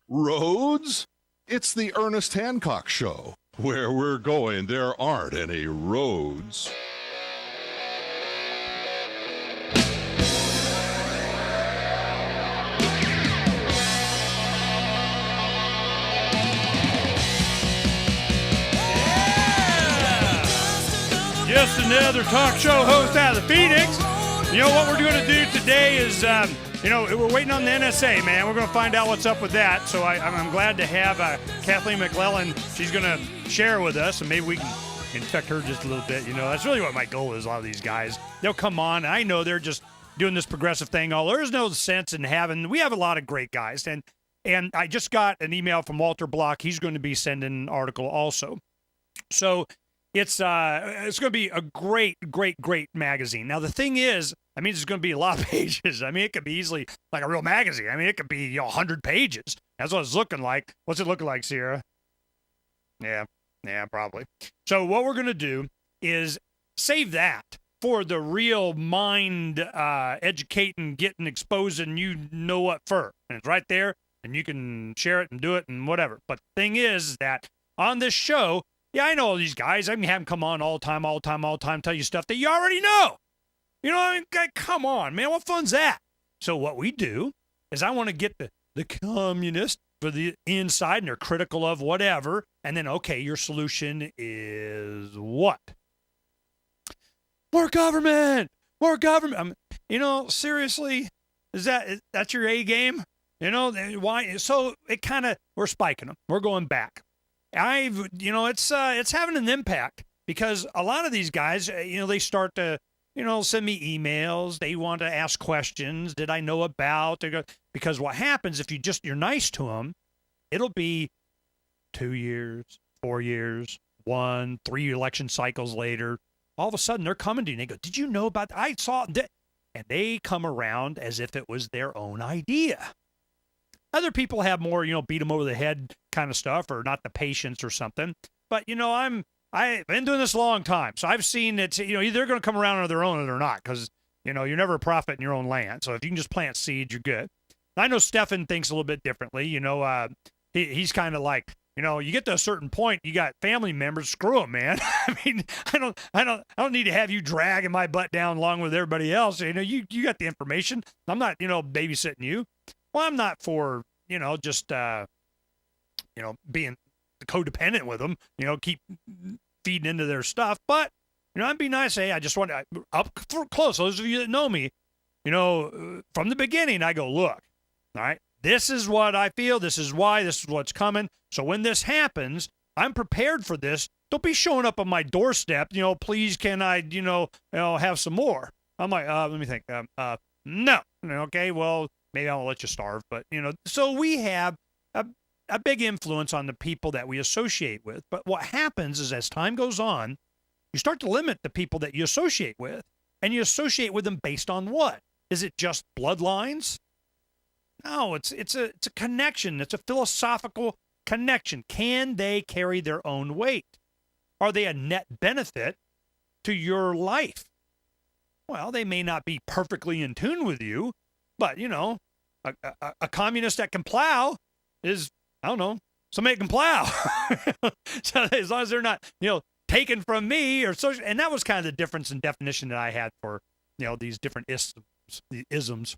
roads? It's the Ernest Hancock Show. Where we're going, there aren't any roads. Just another talk show host out of the Phoenix. You know what we're going to do today is, we're waiting on the NSA, man. We're going to find out what's up with that. So I'm glad to have Kathleen McLellan. She's going to share with us, and maybe we can infect her just a little bit. You know, that's really what my goal is. A lot of these guys, they'll come on. I know they're just doing this progressive thing. There's no sense in having. We have a lot of great guys, and I just got an email from Walter Block. He's going to be sending an article also. So. It's going to be a great magazine. Now, the thing is, it's going to be a lot of pages. It could be easily like a real magazine. It could be 100 pages. That's what it's looking like. What's it looking like, Sierra? Yeah, probably. So what we're going to do is save that for the real mind educating, getting, exposing, you know what for. And it's right there, and you can share it and do it and whatever. But the thing is that on this show, yeah, I know all these guys. I can have them come on all the time, tell you stuff that you already know. You know, come on, man. What fun's that? So what we do is I want to get the communists for the inside, and they're critical of whatever. And then, okay, your solution is what? More government. Seriously, that's your A game? Why? So we're spiking them. We're going back. It's having an impact because a lot of these guys, they start to, send me emails. They want to ask questions. Did I know about? Because what happens if you're nice to them, it'll be 2 years, 4 years, 1, 3 election cycles later. All of a sudden they're coming to you and they go, did you know about that? I saw that. And they come around as if it was their own idea. Other people have more, beat them over the head kind of stuff, or not the patience or something. But, I've been doing this a long time. So I've seen it, either they're going to come around on their own or they're not, because, you're never a prophet in your own land. So if you can just plant seeds, you're good. I know Stefan thinks a little bit differently. He's kind of like, you get to a certain point, you got family members, screw them, man. I don't need to have you dragging my butt down along with everybody else. You got the information. I'm not, babysitting you. Well, I'm not for, just, being codependent with them, keep feeding into their stuff. But, I'd be nice. Hey, I just want to, up close, those of you that know me, from the beginning, I go, look, all right, this is what I feel. This is why. This is what's coming. So when this happens, I'm prepared for this. Don't be showing up on my doorstep. Please, can I, have some more? I'm like, let me think. No. Okay, well, maybe I'll let you starve. But, so we have a big influence on the people that we associate with. But what happens is as time goes on, you start to limit the people that you associate with. And you associate with them based on what? Is it just bloodlines? No, it's a connection. It's a philosophical connection. Can they carry their own weight? Are they a net benefit to your life? Well, they may not be perfectly in tune with you, but, a communist that can plow is, I don't know, somebody that can plow. So as long as they're not, taken from me or social, and that was kind of the difference in definition that I had for, these different isms.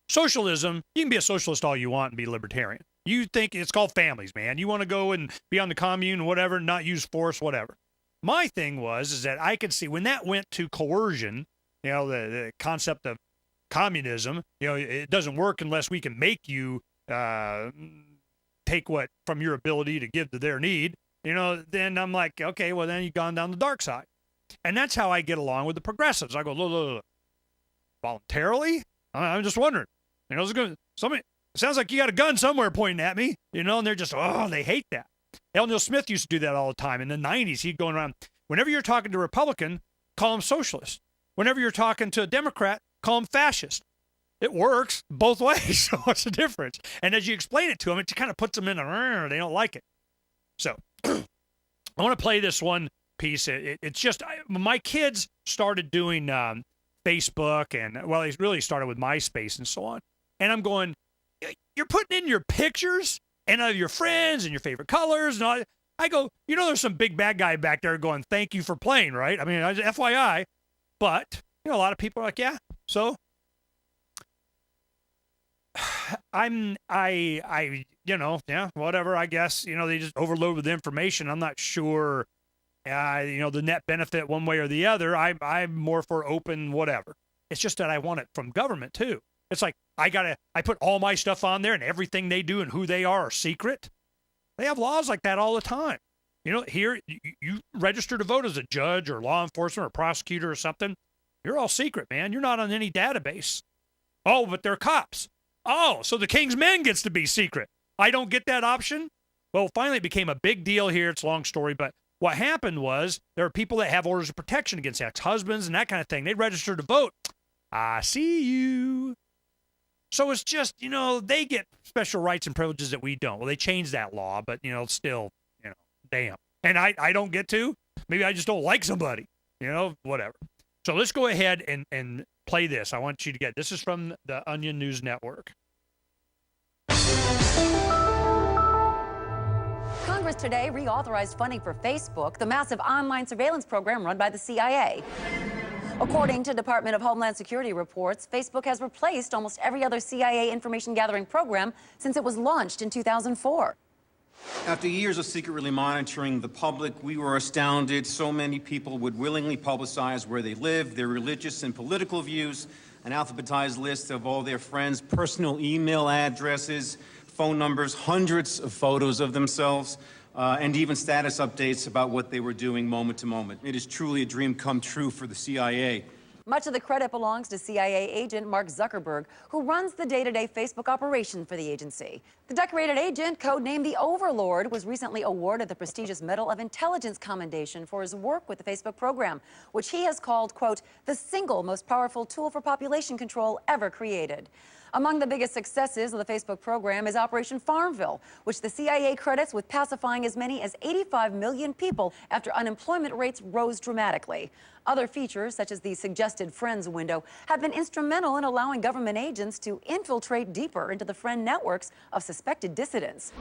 Socialism, you can be a socialist all you want and be libertarian. You think it's called families, man. You want to go and be on the commune, whatever, not use force, whatever. My thing is that I could see when that went to coercion, the concept of communism, it doesn't work unless we can make you take what from your ability to give to their need, then I'm like, okay, well, then you've gone down the dark side. And that's how I get along with the progressives. I go, look. Voluntarily? I'm just wondering. Somebody, it sounds like you got a gun somewhere pointing at me, and they're just, they hate that. L. Neil Smith used to do that all the time. In the 90s, he'd go around, whenever you're talking to a Republican, call him socialist. Whenever you're talking to a Democrat, call him fascist. It works both ways. So what's the difference? And as you explain it to them, it kind of puts them in a, they don't like it. So I want to play this one piece. It's just, my kids started doing Facebook, and, well, it really started with MySpace and so on. And I'm going, you're putting in your pictures and of your friends and your favorite colors and all. I go, there's some big bad guy back there going, thank you for playing, right? I mean, FYI. But, a lot of people are like, yeah, so whatever, I guess, they just overload with information. I'm not sure, the net benefit one way or the other. I'm more for open whatever. It's just that I want it from government too. It's like, I put all my stuff on there and everything they do and who they are secret. They have laws like that all the time. Here, you register to vote as a judge or law enforcement or prosecutor or something. You're all secret, man. You're not on any database. Oh, but they're cops. Oh, so the king's men gets to be secret. I don't get that option? Well, finally it became a big deal here. It's a long story, but what happened was there are people that have orders of protection against ex-husbands and that kind of thing. They register to vote. I see you. So it's just, they get special rights and privileges that we don't. Well, they changed that law, but, still, damn. And I don't get to. Maybe I just don't like somebody, whatever. So let's go ahead and play this. I want you to get, this is from the Onion News Network. Congress today reauthorized funding for Facebook, the massive online surveillance program run by the CIA. According to Department of Homeland Security reports, Facebook has replaced almost every other CIA information gathering program since it was launched in 2004. After years of secretly monitoring the public, we were astounded so many people would willingly publicize where they live, their religious and political views, an alphabetized list of all their friends' personal email addresses, phone numbers, hundreds of photos of themselves, and even status updates about what they were doing moment to moment. It is truly a dream come true for the CIA. Much of the credit belongs to CIA agent Mark Zuckerberg, who runs the day-to-day Facebook operation for the agency. The decorated agent, codenamed the Overlord, was recently awarded the prestigious Medal of Intelligence Commendation for his work with the Facebook program, which he has called, quote, the single most powerful tool for population control ever created. Among the biggest successes of the Facebook program is Operation Farmville, which the CIA credits with pacifying as many as 85 million people after unemployment rates rose dramatically. Other features, such as the suggested friends window, have been instrumental in allowing government agents to infiltrate deeper into the friend networks of suspected dissidents.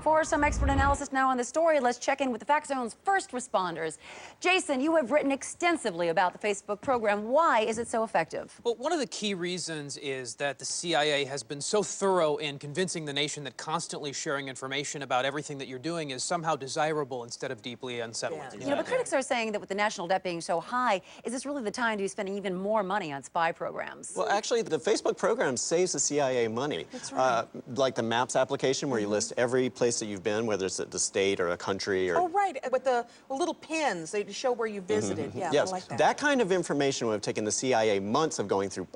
For some expert analysis now on the story, let's check in with the Fact Zone's first responders. Jason, you have written extensively about the Facebook program. Why is it so effective? Well, one of the key reasons is that the CIA has been so thorough in convincing the nation that constantly sharing information about everything that you're doing is somehow desirable instead of deeply unsettling. Yeah. But critics are saying that with the national debt being so high, is this really the time to be spending even more money on spy programs? Well, actually, the Facebook program saves the CIA money. That's right. Like the Maps application, where you list every place that you've been, whether it's the state or a country. Or... Oh, right, with the little pins, they show where you visited. Yeah, yes, I like that. That kind of information would have taken the CIA months of going through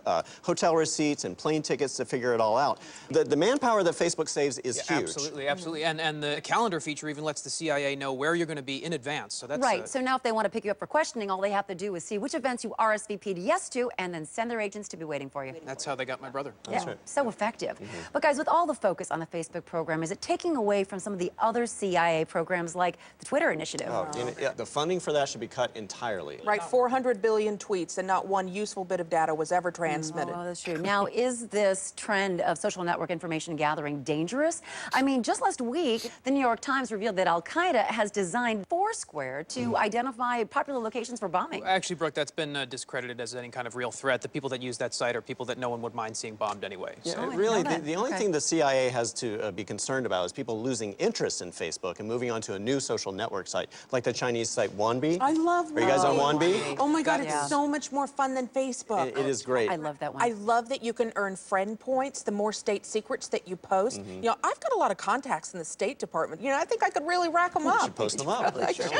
hotel receipts and plane tickets to figure it all out. The manpower that Facebook saves is huge. Absolutely, absolutely. And the calendar feature even lets the CIA know where you're going to be in advance. So that's right. So now if they want to pick you up for questioning, all they have to do is see which events you RSVP'd yes to and then send their agents to be waiting for you. That's how they got my brother. That's right. So effective. But guys, with all the focus on the Facebook program, is it taking away from some of the other CIA programs like the Twitter initiative? Oh, yeah, the funding for that should be cut entirely. Right, 400 billion tweets and not one useful bit of data was ever transmitted. Oh, that's true. Now, is this trend of social network information gathering dangerous? I mean, just last week, the New York Times revealed that Al-Qaeda has designed Foursquare to identify popular locations for bombing. Actually, Brooke, that's been discredited as any kind of real threat. The people that use that site are people that no one would mind seeing bombed anyway. Yeah, So. really, the only thing the CIA has to be concerned about is people losing interest in Facebook and moving on to a new social network site, like the Chinese site Wanbi. I love Wanbi. Are you guys on Wanbi? Oh my God, it's so much more fun than Facebook. It is great. I love that one. I love that you can earn friend points the more state secrets that you post. You know, I've got a lot of contacts in the State Department. You know, I think I could really rack them up. You should post them up. I should.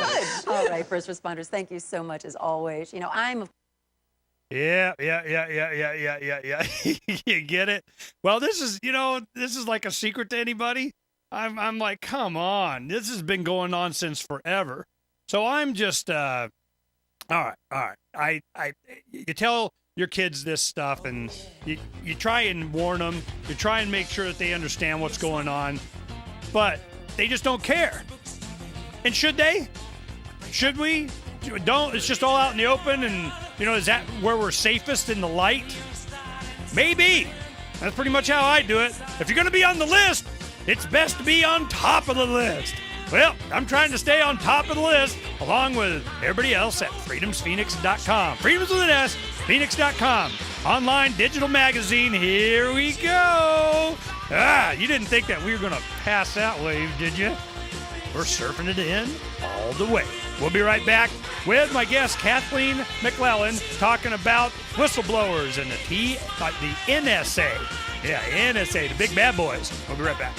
All right, first responders, thank you so much as always. You know, I'm... Yeah. You get it? Well, this is like a secret to anybody. I'm like, come on. This has been going on since forever. So I'm just, all right. You tell your kids this stuff and you try and warn them. You try and make sure that they understand what's going on, but they just don't care. And should they? Should we? Don't. It's just all out in the open, and is that where we're safest in the light? Maybe. That's pretty much how I do it. If you're going to be on the list, it's best to be on top of the list. Well, I'm trying to stay on top of the list along with everybody else at freedomsphoenix.com. Freedoms with an S, Phoenix.com. Online digital magazine. Here we go. You didn't think that we were going to pass that wave, did you? We're surfing it in all the way. We'll be right back with my guest, Kathleen McLellan, talking about whistleblowers and the NSA. Yeah, NSA, the big bad boys. We'll be right back.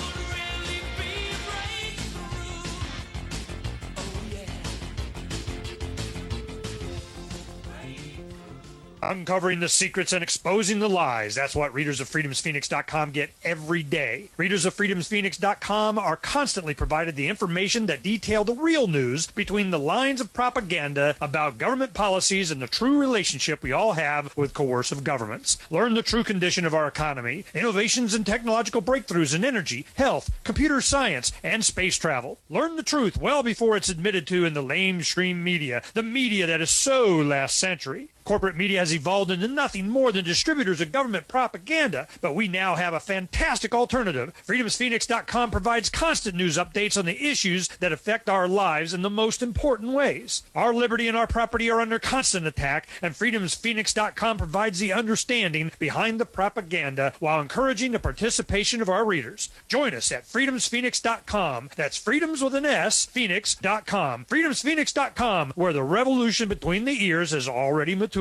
Uncovering the secrets and exposing the lies. That's what readers of freedomsphoenix.com get every day. Readers of freedomsphoenix.com are constantly provided the information that detail the real news between the lines of propaganda about government policies and the true relationship we all have with coercive governments. Learn the true condition of our economy, innovations and technological breakthroughs in energy, health, computer science, and space travel. Learn the truth well before it's admitted to in the lamestream media, the media that is so last century. Corporate media has evolved into nothing more than distributors of government propaganda, but we now have a fantastic alternative. FreedomsPhoenix.com provides constant news updates on the issues that affect our lives in the most important ways. Our liberty and our property are under constant attack, and FreedomsPhoenix.com provides the understanding behind the propaganda while encouraging the participation of our readers. Join us at FreedomsPhoenix.com. That's freedoms with an S, Phoenix.com. FreedomsPhoenix.com, where the revolution between the ears has already matured.